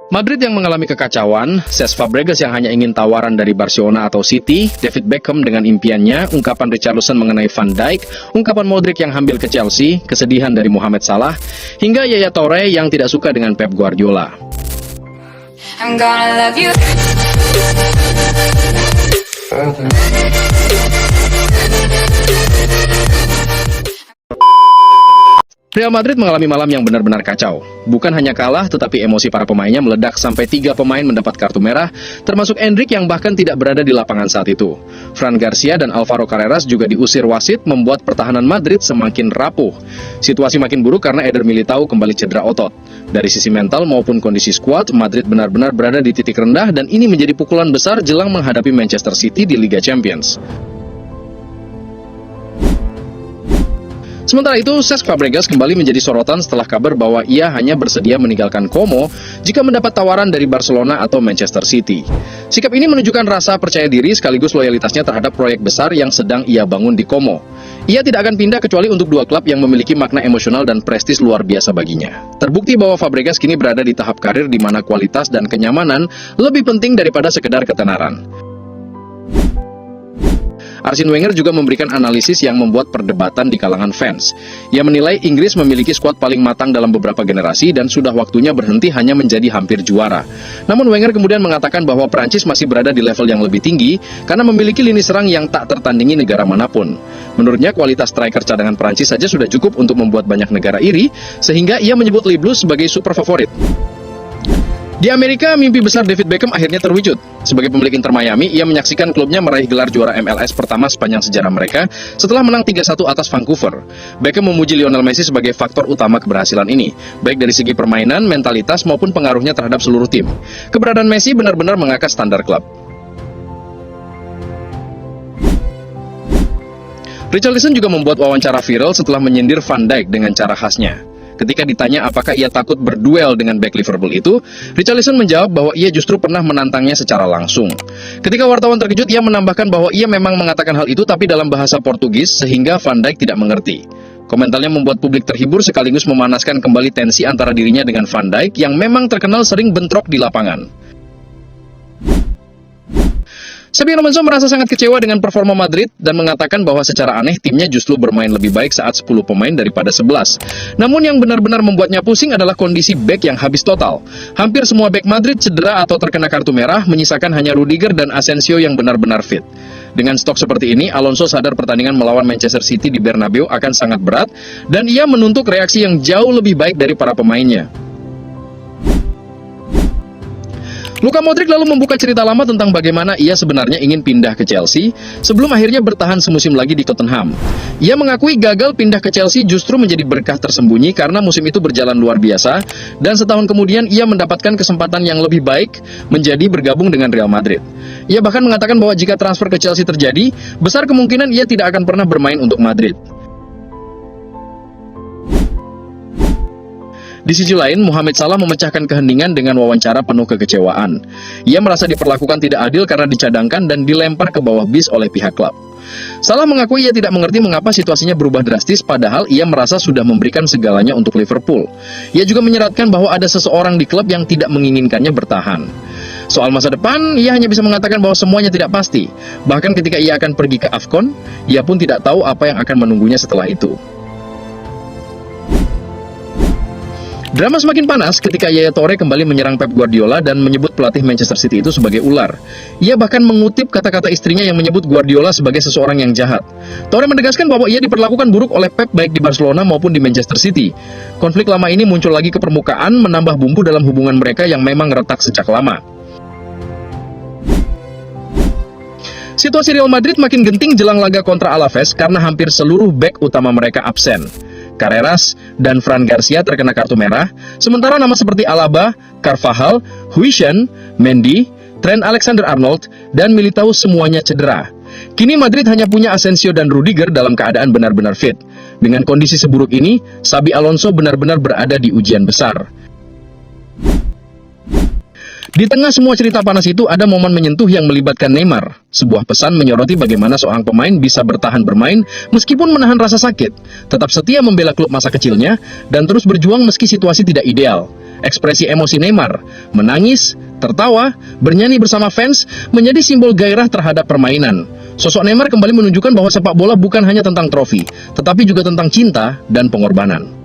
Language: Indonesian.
Madrid yang mengalami kekacauan, Cesc Fabregas yang hanya ingin tawaran dari Barcelona atau City, David Beckham dengan impiannya, ungkapan Richarlison mengenai Van Dijk, ungkapan Modric yang hamil ke Chelsea, kesedihan dari Mohamed Salah, hingga Yaya Toure yang tidak suka dengan Pep Guardiola. I'm gonna love you. Real Madrid mengalami malam yang benar-benar kacau. Bukan hanya kalah, tetapi emosi para pemainnya meledak sampai 3 pemain mendapat kartu merah, termasuk Endrick yang bahkan tidak berada di lapangan saat itu. Fran Garcia dan Alvaro Carreras juga diusir wasit, membuat pertahanan Madrid semakin rapuh. Situasi makin buruk karena Eder Militao kembali cedera otot. Dari sisi mental maupun kondisi skuad, Madrid benar-benar berada di titik rendah dan ini menjadi pukulan besar jelang menghadapi Manchester City di Liga Champions. Sementara itu, Cesc Fabregas kembali menjadi sorotan setelah kabar bahwa ia hanya bersedia meninggalkan Como jika mendapat tawaran dari Barcelona atau Manchester City. Sikap ini menunjukkan rasa percaya diri sekaligus loyalitasnya terhadap proyek besar yang sedang ia bangun di Como. Ia tidak akan pindah kecuali untuk 2 klub yang memiliki makna emosional dan prestis luar biasa baginya. Terbukti bahwa Fabregas kini berada di tahap karir di mana kualitas dan kenyamanan lebih penting daripada sekedar ketenaran. Arsene Wenger juga memberikan analisis yang membuat perdebatan di kalangan fans. Ia menilai Inggris memiliki skuad paling matang dalam beberapa generasi dan sudah waktunya berhenti hanya menjadi hampir juara. Namun Wenger kemudian mengatakan bahwa Prancis masih berada di level yang lebih tinggi karena memiliki lini serang yang tak tertandingi negara manapun. Menurutnya kualitas striker cadangan Prancis saja sudah cukup untuk membuat banyak negara iri, sehingga ia menyebut Le Blues sebagai super favorit. Di Amerika, mimpi besar David Beckham akhirnya terwujud. Sebagai pemilik Inter Miami, ia menyaksikan klubnya meraih gelar juara MLS pertama sepanjang sejarah mereka setelah menang 3-1 atas Vancouver. Beckham memuji Lionel Messi sebagai faktor utama keberhasilan ini, baik dari segi permainan, mentalitas, maupun pengaruhnya terhadap seluruh tim. Keberadaan Messi benar-benar mengangkat standar klub. Richarlison juga membuat wawancara viral setelah menyindir Van Dijk dengan cara khasnya. Ketika ditanya apakah ia takut berduel dengan bek Liverpool itu, Richarlison menjawab bahwa ia justru pernah menantangnya secara langsung. Ketika wartawan terkejut, ia menambahkan bahwa ia memang mengatakan hal itu tapi dalam bahasa Portugis sehingga Van Dijk tidak mengerti. Komentarnya membuat publik terhibur sekaligus memanaskan kembali tensi antara dirinya dengan Van Dijk yang memang terkenal sering bentrok di lapangan. Xabi Alonso merasa sangat kecewa dengan performa Madrid dan mengatakan bahwa secara aneh timnya justru bermain lebih baik saat 10 pemain daripada 11. Namun yang benar-benar membuatnya pusing adalah kondisi bek yang habis total. Hampir semua bek Madrid cedera atau terkena kartu merah, menyisakan hanya Rudiger dan Asensio yang benar-benar fit. Dengan stok seperti ini, Alonso sadar pertandingan melawan Manchester City di Bernabeu akan sangat berat dan ia menuntut reaksi yang jauh lebih baik dari para pemainnya. Luka Modric lalu membuka cerita lama tentang bagaimana ia sebenarnya ingin pindah ke Chelsea sebelum akhirnya bertahan semusim lagi di Tottenham. Ia mengakui gagal pindah ke Chelsea justru menjadi berkah tersembunyi karena musim itu berjalan luar biasa dan setahun kemudian ia mendapatkan kesempatan yang lebih baik menjadi bergabung dengan Real Madrid. Ia bahkan mengatakan bahwa jika transfer ke Chelsea terjadi, besar kemungkinan ia tidak akan pernah bermain untuk Madrid. Di sisi lain, Mohamed Salah memecahkan keheningan dengan wawancara penuh kekecewaan. Ia merasa diperlakukan tidak adil karena dicadangkan dan dilempar ke bawah bis oleh pihak klub. Salah mengakui ia tidak mengerti mengapa situasinya berubah drastis padahal ia merasa sudah memberikan segalanya untuk Liverpool. Ia juga menyeratkan bahwa ada seseorang di klub yang tidak menginginkannya bertahan. Soal masa depan, ia hanya bisa mengatakan bahwa semuanya tidak pasti. Bahkan ketika ia akan pergi ke AFCON, ia pun tidak tahu apa yang akan menunggunya setelah itu. Drama semakin panas ketika Yaya Toure kembali menyerang Pep Guardiola dan menyebut pelatih Manchester City itu sebagai ular. Ia bahkan mengutip kata-kata istrinya yang menyebut Guardiola sebagai seseorang yang jahat. Toure menegaskan bahwa ia diperlakukan buruk oleh Pep baik di Barcelona maupun di Manchester City. Konflik lama ini muncul lagi ke permukaan, menambah bumbu dalam hubungan mereka yang memang retak sejak lama. Situasi Real Madrid makin genting jelang laga kontra Alaves karena hampir seluruh bek utama mereka absen. Carreras dan Fran Garcia terkena kartu merah, sementara nama seperti Alaba, Carvajal, Huijsen, Mendy, Trent Alexander-Arnold, dan Militao semuanya cedera. Kini Madrid hanya punya Asensio dan Rudiger dalam keadaan benar-benar fit. Dengan kondisi seburuk ini, Xabi Alonso benar-benar berada di ujian besar. Di tengah semua cerita panas itu, ada momen menyentuh yang melibatkan Neymar. Sebuah pesan menyoroti bagaimana seorang pemain bisa bertahan bermain meskipun menahan rasa sakit, tetap setia membela klub masa kecilnya, dan terus berjuang meski situasi tidak ideal. Ekspresi emosi Neymar, menangis, tertawa, bernyanyi bersama fans, menjadi simbol gairah terhadap permainan. Sosok Neymar kembali menunjukkan bahwa sepak bola bukan hanya tentang trofi, tetapi juga tentang cinta dan pengorbanan.